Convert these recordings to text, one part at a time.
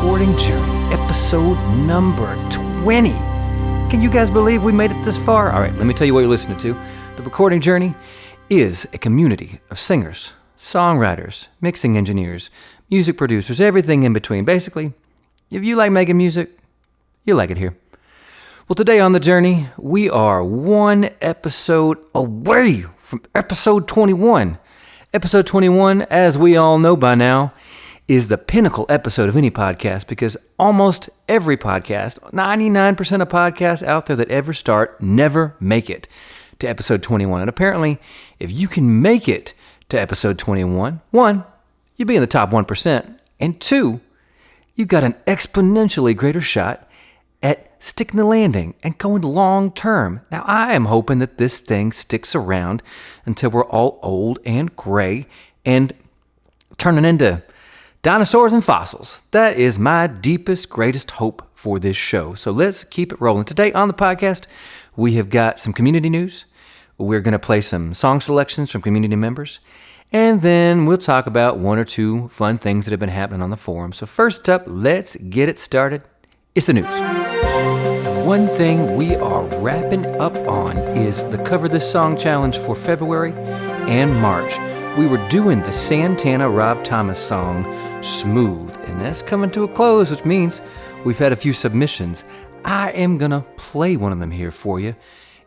Recording Journey, episode number 20. Can you guys believe we made it this far? All right, let me tell you what you're listening to. The Recording Journey is a community of singers, songwriters, mixing engineers, music producers, everything in between. Basically, if you like making music, you like it here. Well, today on the journey, we are one episode away from episode 21. Episode 21, as we all know by now, is the pinnacle episode of any podcast because almost every podcast, 99% of podcasts out there that ever start, never make it to episode 21. And apparently, if you can make it to episode 21, one, you'll be in the top 1%, and two, you've got an exponentially greater shot at sticking the landing and going long term. Now, I am hoping that this thing sticks around until we're all old and gray and turning into dinosaurs and fossils. That is my deepest, greatest hope for this show. So let's keep it rolling. Today on the podcast, we have got some community news. We're going to play some song selections from community members. And then we'll talk about one or two fun things that have been happening on the forum. So first up, let's get it started. It's the news. One thing we are wrapping up on is the Cover This Song Challenge for February and March. We were doing the Santana Rob Thomas song, Smooth, and that's coming to a close, which means we've had a few submissions. I am going to play one of them here for you.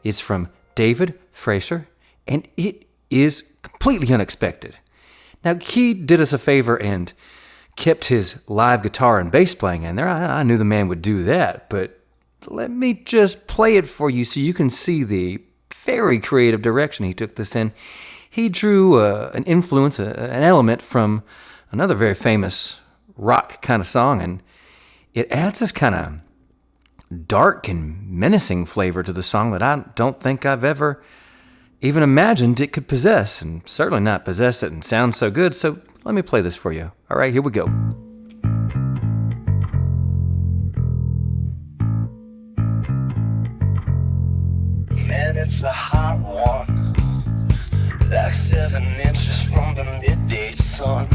It's from David Frazier, and it is completely unexpected. Now, he did us a favor and kept his live guitar and bass playing in there. I knew the man would do that, but let me just play it for you so you can see the very creative direction he took this in. He drew an influence, an element from another very famous rock kind of song, and it adds this kind of dark and menacing flavor to the song that I don't think I've ever even imagined it could possess, and certainly not possess it and sound so good. So let me play this for you. All right, here we go. Man, it's a hot one. Like 7 inches from the midday sun.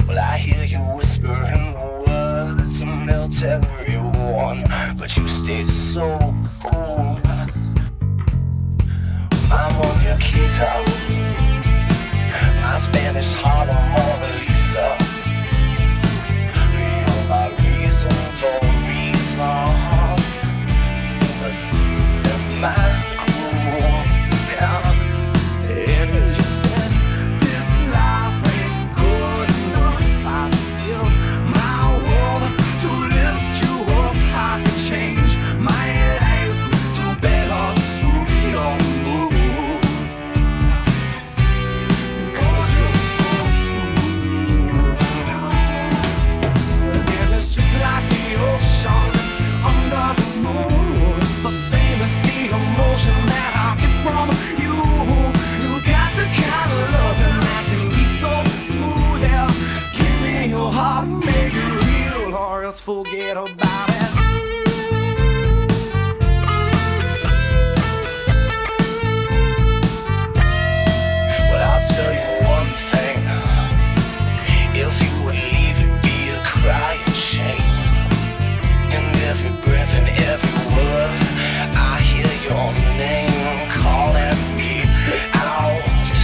Well, I hear you whispering words to melt everyone, but you stay so cool. I'm on your guitar, my Spanish heart on Mona Lisa. You're my reason for reason, the seed of my forget about it. Well, I'll tell you one thing. If you would leave it be a crying shame. In every breath and every word, I hear your name calling me out.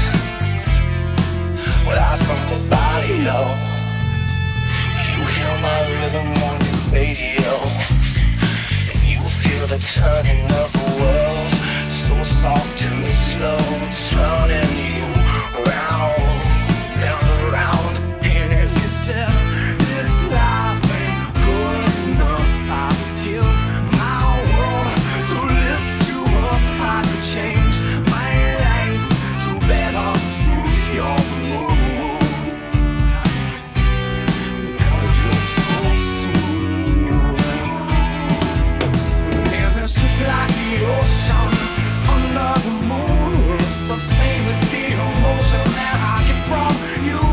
Well, I'm from the body, though. You hear my rhythm on your radio, and you feel the turning of the world, so soft and slow, turning you round and round. And if you said this life ain't good enough, I'd give my world to lift you up. I could change my life to better suit your mood. Like the ocean under the moon, it's the same as the emotion that I get from you.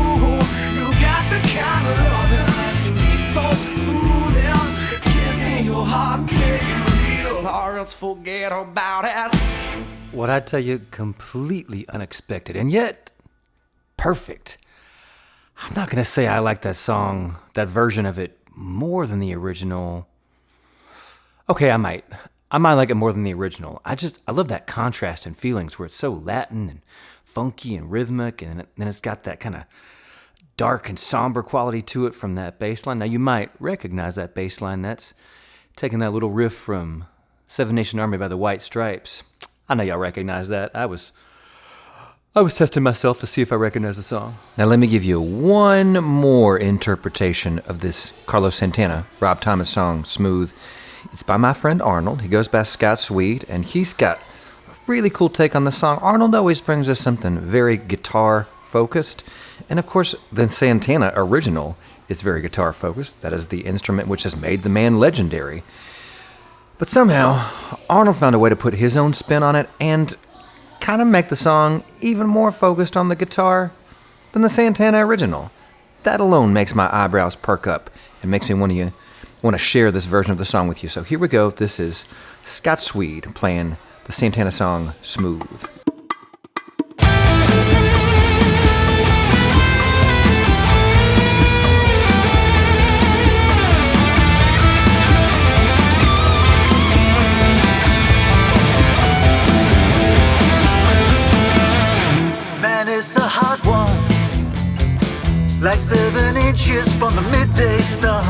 You got the kind of love that can be so smooth. And give me your heart, make it real, or else forget about it. What I tell you, completely unexpected, and yet perfect. I'm not going to say I like that song, that version of it, more than the original. Okay, I might like it more than the original. I love that contrast and feelings where it's so Latin and funky and rhythmic, and then it's got that kind of dark and somber quality to it from that bass line. Now, you might recognize that bass line. That's taking that little riff from Seven Nation Army by the White Stripes. I know y'all recognize that. I was testing myself to see if I recognize the song. Now, let me give you one more interpretation of this Carlos Santana, Rob Thomas song, Smooth. It's by my friend Arnold. He goes by ScotSwede, and he's got a really cool take on the song. Arnold always brings us something very guitar-focused. And, of course, the Santana original is very guitar-focused. That is the instrument which has made the man legendary. But somehow, Arnold found a way to put his own spin on it and kind of make the song even more focused on the guitar than the Santana original. That alone makes my eyebrows perk up and makes me want to share this version of the song with you. So here we go. This is ScotSwede playing the Santana song, Smooth. It's a hot one, like 7 inches from the midday sun.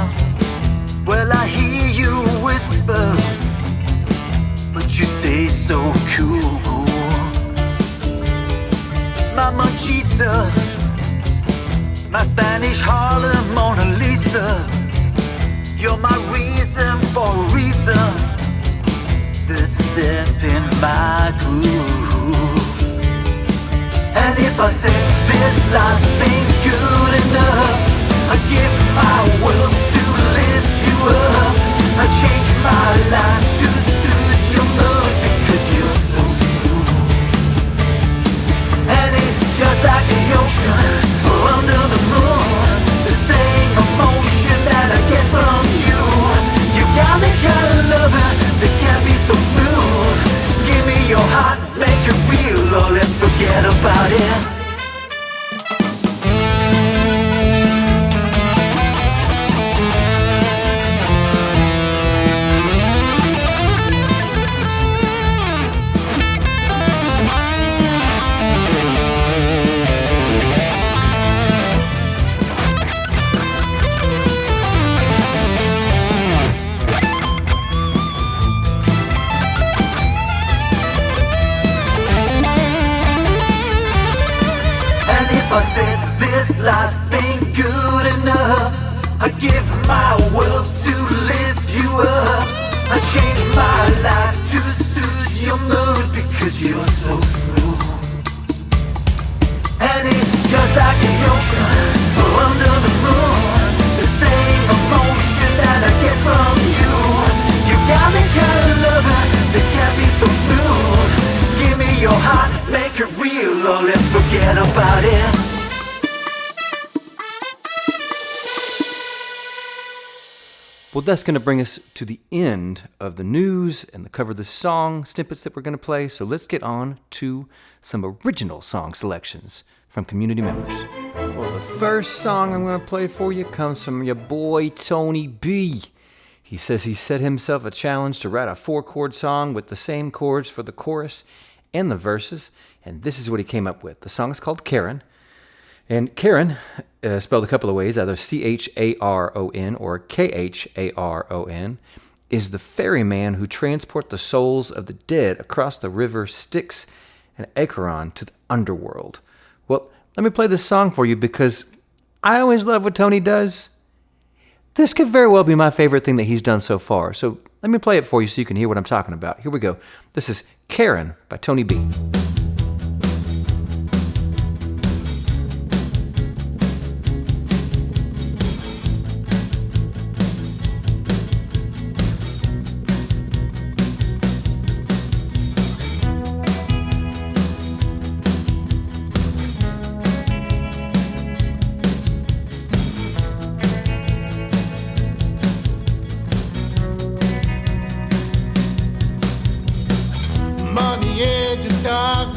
Well, I hear you whisper, but you stay so cool. My Machita, my Spanish Harlem Mona Lisa, you're my reason for a reason, the step in my groove. And if I say this life ain't good enough, I give my world to lift you up. I change my life to suit your mood because you're so smooth. And it's just like the ocean under the moon, the same emotion that I get from you. You got the kind of loving that can be so smooth. Give me your heart, make it real, or let's forget about it. I said this life ain't good enough, I give my world to lift you up. I change my life to suit your mood because you're so smooth. And it's just like the ocean under the moon, the same emotion that I get from you. You got the kind of loving that can be so smooth. Give me your heart, make it real, or let's forget about it. Well, that's going to bring us to the end of the news and the cover of the song snippets that we're going to play. So let's get on to some original song selections from community members. Well, the first song I'm going to play for you comes from your boy TonyB. He says he set himself a challenge to write a 4-chord song with the same chords for the chorus and the verses, and this is what he came up with. The song is called Charon. And Charon, spelled a couple of ways, either C-H-A-R-O-N or K-H-A-R-O-N, is the ferryman who transport the souls of the dead across the river Styx and Charon to the underworld. Well, let me play this song for you because I always love what Tony does. This could very well be my favorite thing that he's done so far. So let me play it for you so you can hear what I'm talking about. Here we go. This is Charon by TonyB. On the edge of darkness,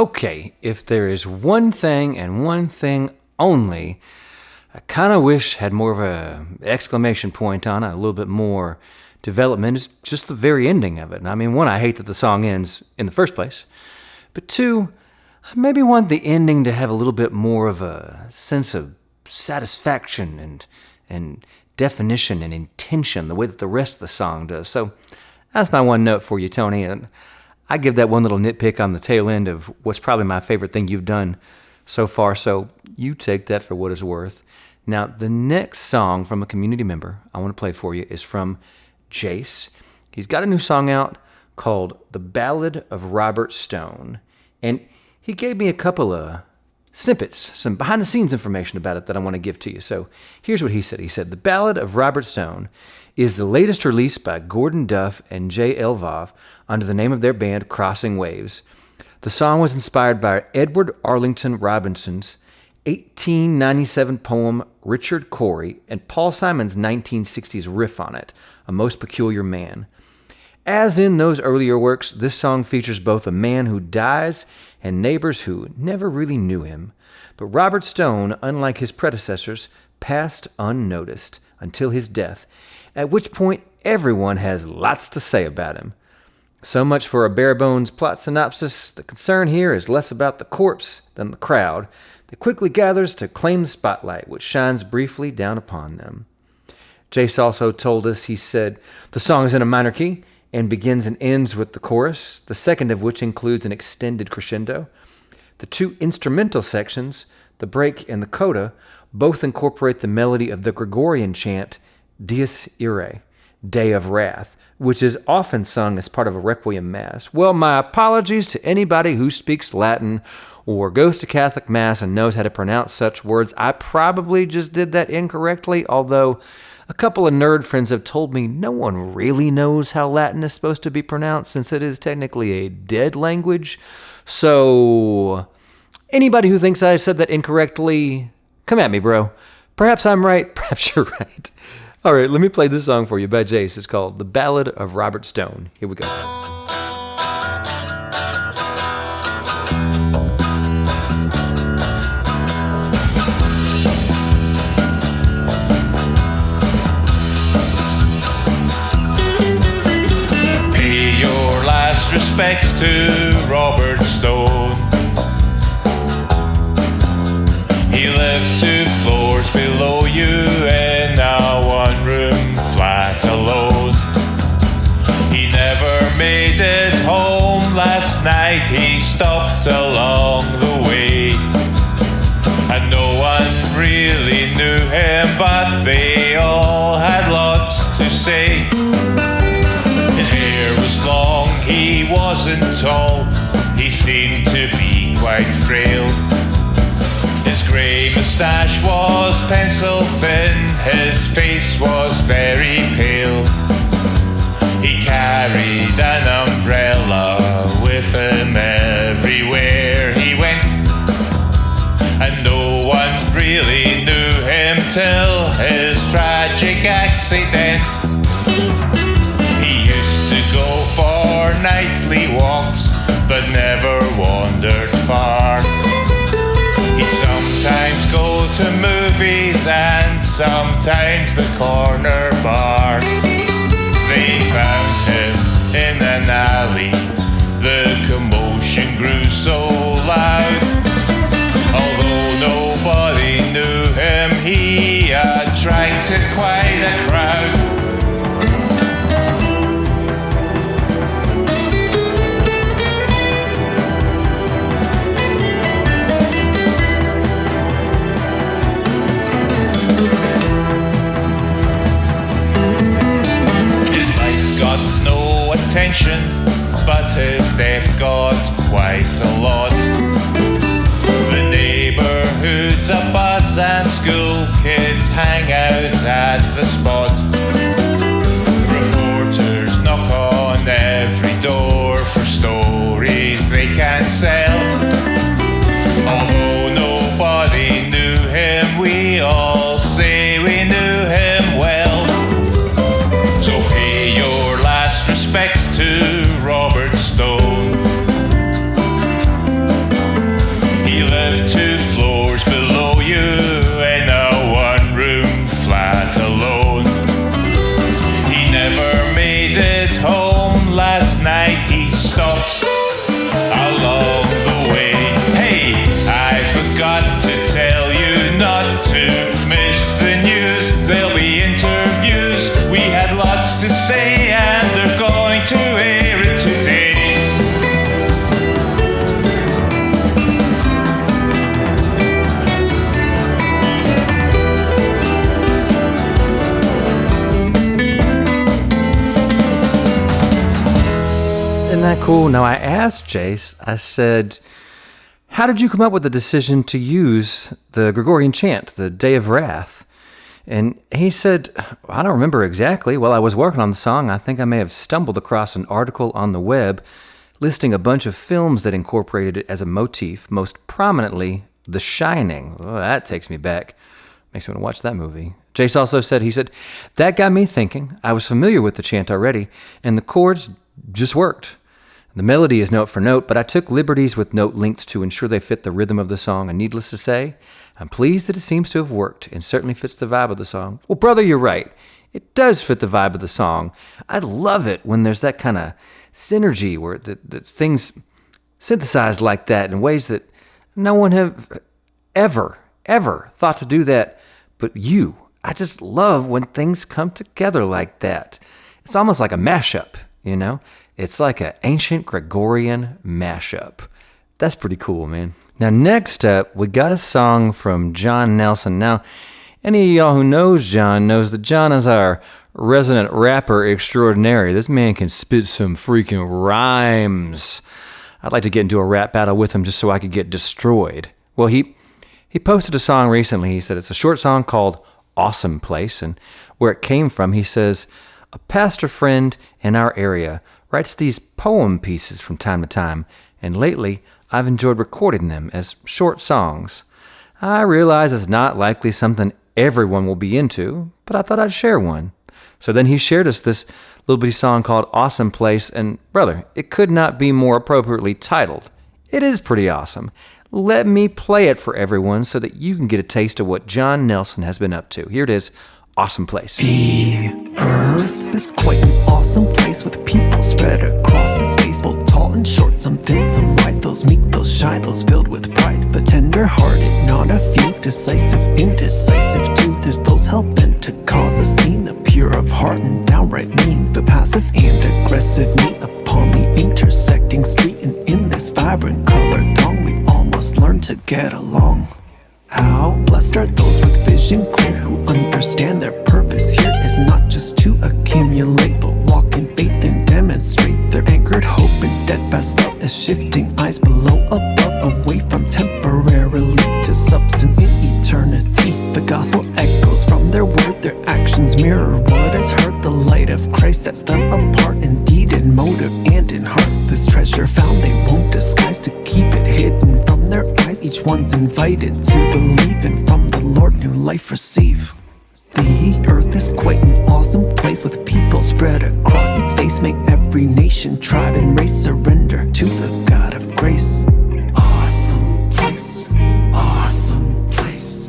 Okay, if there is one thing and one thing only, I kind of wish had more of a exclamation point on it, a little bit more development, is just the very ending of it. I mean, one, I hate that the song ends in the first place, but two, I maybe want the ending to have a little bit more of a sense of satisfaction and definition and intention, the way that the rest of the song does. So that's my one note for you, Tony, and I give that one little nitpick on the tail end of what's probably my favorite thing you've done so far, so you take that for what it's worth. Now, the next song from a community member I want to play for you is from Jayse. He's got a new song out called The Ballad of Robert Stone, and he gave me a couple of snippets, some behind-the-scenes information about it that I want to give to you. So here's what he said. He said, The Ballad of Robert Stone is the latest release by Gordon Duff and J. Elvav under the name of their band Crossing Waves. The song was inspired by Edward Arlington Robinson's 1897 poem Richard Cory and Paul Simon's 1960s riff on it, A Most Peculiar Man. As in those earlier works, this song features both a man who dies and neighbors who never really knew him. But Robert Stone, unlike his predecessors, passed unnoticed until his death, at which point everyone has lots to say about him. So much for a bare-bones plot synopsis. The concern here is less about the corpse than the crowd that quickly gathers to claim the spotlight, which shines briefly down upon them. Jayse also told us, he said, the song is in a minor key and begins and ends with the chorus, the second of which includes an extended crescendo. The two instrumental sections, the break and the coda, both incorporate the melody of the Gregorian chant, Dies Irae, Day of Wrath, which is often sung as part of a Requiem Mass. Well, my apologies to anybody who speaks Latin or goes to Catholic Mass and knows how to pronounce such words. I probably just did that incorrectly, although a couple of nerd friends have told me no one really knows how Latin is supposed to be pronounced since it is technically a dead language. So anybody who thinks I said that incorrectly, come at me, bro. Perhaps I'm right, perhaps you're right. All right, let me play this song for you by Jayse. It's called The Ballad of Robert Stone. Here we go. Pay your last respects to Robert Stone. He lived 2 floors below you in a one-room flat alone. He never made it home last night. He stopped along the way, and no one really knew him, but they all had lots to say. His hair was long, he wasn't tall, he seemed to be quite frail. His grey moustache was pencil thin, his face was very pale. He carried an umbrella with him everywhere he went, and no one really knew him till his tragic accident. He used to go for nightly walks, but never wandered far. He'd sometimes go to movies and sometimes the corner bar. They found him in an alley, the commotion grew so loud. Although nobody knew him, he attracted quite a crowd. Attention, but his death got quite a lot. The neighborhood's a buzz and school kids hang out at the spot. Reporters knock on every door for stories they can sell. Although nobody knew him, we all say we knew him well. So pay your last respects to Robert Stone. lot along the way. Hey, I forgot to tell you not to miss the news. There'll be interviews. We had lots to say and they're going to air it today. Isn't that cool? Now, I asked Jayse, I said, how did you come up with the decision to use the Gregorian chant, the Day of Wrath? And he said, I don't remember exactly. While I was working on the song, I think I may have stumbled across an article on the web listing a bunch of films that incorporated it as a motif, most prominently The Shining. Oh, that takes me back. Makes me want to watch that movie. Jayse also said, that got me thinking. I was familiar with the chant already, and the chords just worked. The melody is note for note, but I took liberties with note lengths to ensure they fit the rhythm of the song, and needless to say, I'm pleased that it seems to have worked and certainly fits the vibe of the song. Well, brother, you're right. It does fit the vibe of the song. I love it when there's that kind of synergy where the things synthesized like that in ways that no one have ever thought to do that but you. I just love when things come together like that. It's almost like a mashup, you know? It's like an ancient Gregorian mashup. That's pretty cool, man. Now, next up, we got a song from John Nelson. Now, any of y'all who knows John knows that John is our resident rapper extraordinary. This man can spit some freaking rhymes. I'd like to get into a rap battle with him just so I could get destroyed. Well, he posted a song recently. He said it's a short song called Awesome Place, and where it came from, he says, a pastor friend in our area writes these poem pieces from time to time, and lately I've enjoyed recording them as short songs. I realize it's not likely something everyone will be into, but I thought I'd share one. So then he shared us this little bitty song called Awesome Place, and brother, it could not be more appropriately titled. It is pretty awesome. Let me play it for everyone so that you can get a taste of what John Nelson has been up to. Here it is, Awesome Place. The earth is quite an awesome place with people spread across its face, both tall and short, some thin, some wide, those meek, those shy, those filled with pride, but tender-hearted, not a few, decisive, indecisive too. There's those hell-bent to cause a scene, the pure of heart and downright mean, the passive and aggressive meet upon the intersecting street, and in this vibrant color throng, we all must learn to get along. How blessed are those with vision clear, who understand their purpose here is not just to accumulate, but walk in faith and demonstrate their anchored hope and steadfast love as shifting eyes below, above, away from temporarily to substance in eternity. The gospel echoes from their word, their actions mirror what is heard. The light of Christ sets them apart in deed, in motive, and in heart. This treasure found they won't disguise, to keep it hidden from their eyes. Each one's invited to believe, and from the Lord new life receive. The earth is quite an awesome place with people spread across its face. Make every nation, tribe, and race surrender to the God of grace. Awesome place, awesome place.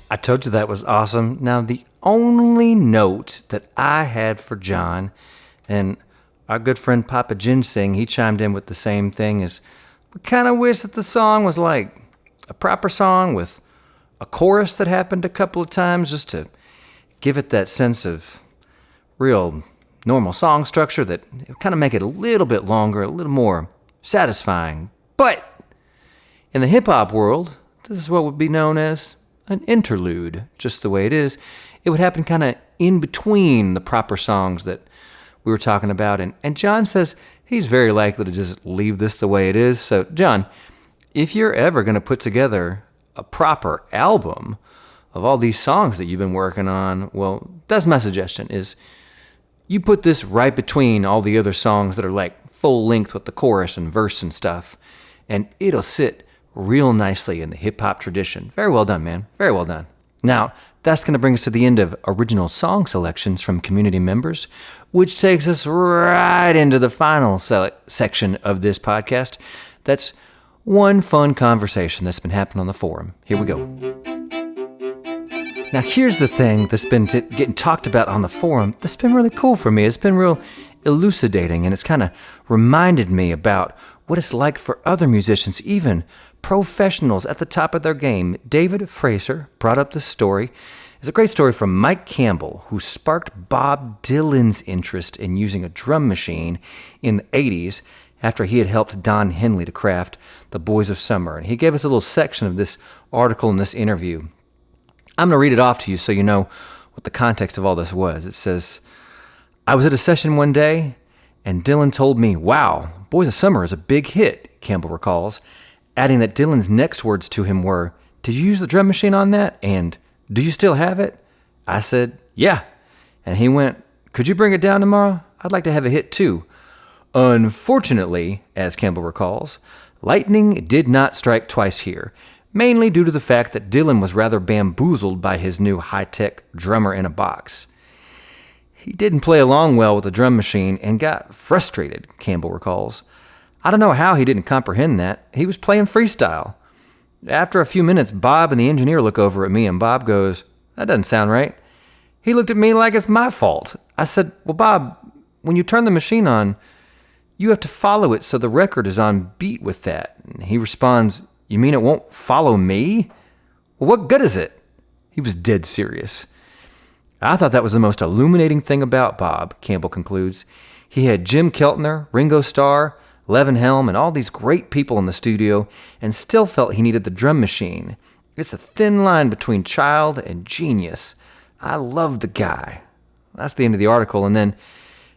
I told you that was awesome. Now, the only note that I had for John, and our good friend Papa Ginseng, he chimed in with the same thing, is we kind of wish that the song was like a proper song with a chorus that happened a couple of times, just to give it that sense of real normal song structure that kind of make it a little bit longer, a little more satisfying. But in the hip-hop world, this is what would be known as an interlude, just the way it is. It would happen kind of in between the proper songs that we were talking about. And John says he's very likely to just leave this the way it is. So, John, if you're ever going to put together a proper album of all these songs that you've been working on, well, that's my suggestion, is you put this right between all the other songs that are like full length with the chorus and verse and stuff, and it'll sit real nicely in the hip-hop tradition. Very well done, man. Very well done. Now, that's going to bring us to the end of original song selections from community members, which takes us right into the final section of this podcast. That's one fun conversation that's been happening on the forum. Here we go. Now, here's the thing that's been getting talked about on the forum that's been really cool for me. It's been real elucidating, and it's kind of reminded me about what it's like for other musicians, even professionals at the top of their game. David Frazier brought up this story. It's a great story from Mike Campbell, who sparked Bob Dylan's interest in using a drum machine in the 80s after he had helped Don Henley to craft The Boys of Summer. And he gave us a little section of this article in this interview. I'm going to read it off to you so you know what the context of all this was. It says, "I was at a session one day, and Dylan told me, 'Wow, Boys of Summer is a big hit,'" Campbell recalls, adding that Dylan's next words to him were, "Did you use the drum machine on that? And do you still have it?" I said, "Yeah." And he went, "Could you bring it down tomorrow? I'd like to have a hit too." Unfortunately, as Campbell recalls, lightning did not strike twice here, mainly due to the fact that Dylan was rather bamboozled by his new high-tech drummer in a box. He didn't play along well with the drum machine and got frustrated, Campbell recalls. I don't know how he didn't comprehend that. He was playing freestyle. After a few minutes, Bob and the engineer look over at me, and Bob goes, "That doesn't sound right." He looked at me like it's my fault. I said, "Well, Bob, when you turn the machine on, you have to follow it so the record is on beat with that." And he responds, "You mean it won't follow me? Well, what good is it?" He was dead serious. I thought that was the most illuminating thing about Bob, Campbell concludes. He had Jim Keltner, Ringo Starr, Levin Helm, and all these great people in the studio, and still felt he needed the drum machine. It's a thin line between child and genius. I love the guy. That's the end of the article. And then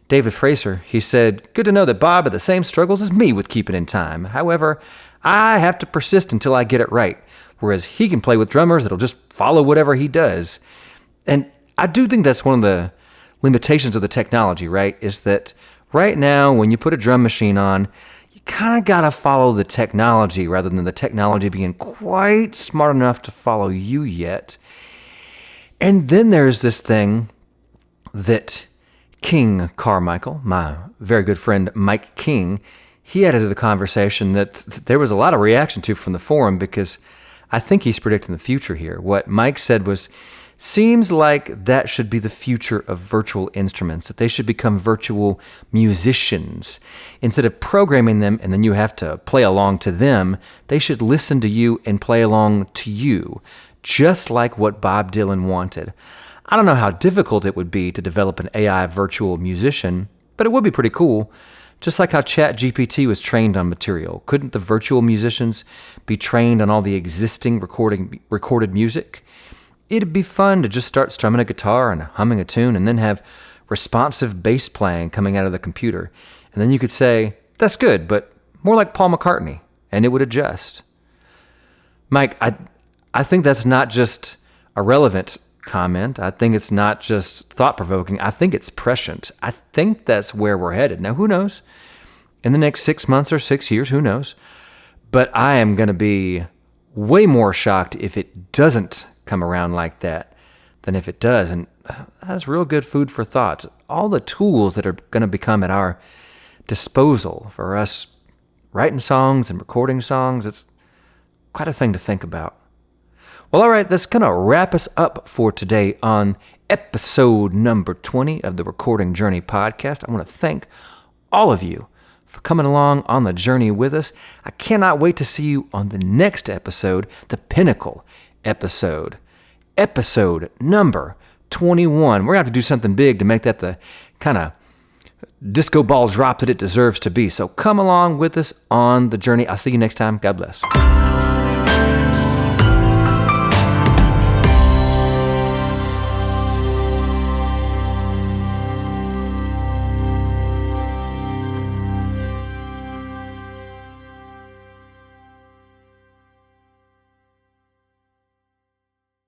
David Frazier, he said, "Good to know that Bob had the same struggles as me with keeping in time. However, I have to persist until I get it right, whereas he can play with drummers that'll just follow whatever he does." And I do think that's one of the limitations of the technology, right? Is that right now, when you put a drum machine on, you kind of got to follow the technology rather than the technology being quite smart enough to follow you yet. And then there's this thing that King Carmichael, my very good friend Mike King, he added to the conversation that there was a lot of reaction to from the forum, because I think he's predicting the future here. What Mike said was, seems like that should be the future of virtual instruments, that they should become virtual musicians. Instead of programming them and then you have to play along to them, they should listen to you and play along to you, just like what Bob Dylan wanted. I don't know how difficult it would be to develop an AI virtual musician, but it would be pretty cool. Just like how ChatGPT was trained on material, couldn't the virtual musicians be trained on all the existing recorded music? It'd be fun to just start strumming a guitar and humming a tune and then have responsive bass playing coming out of the computer. And then you could say, "That's good, but more like Paul McCartney," and it would adjust. Mike, I think that's not just a relevant comment. I think it's not just thought-provoking. I think it's prescient. I think that's where we're headed. Now, who knows? In the next 6 months or 6 years, who knows? But I am going to be way more shocked if it doesn't come around like that than if it does. And that's real good food for thought. All the tools that are going to become at our disposal for us writing songs and recording songs, it's quite a thing to think about. Well, all right, that's going to wrap us up for today on episode number 20 of the Recording Journey podcast. I want to thank all of you for coming along on the journey with us. I cannot wait to see you on the next episode, the pinnacle episode number 21. We're going to have to do something big to make that the kind of disco ball drop that it deserves to be. So come along with us on the journey. I'll see you next time. God bless.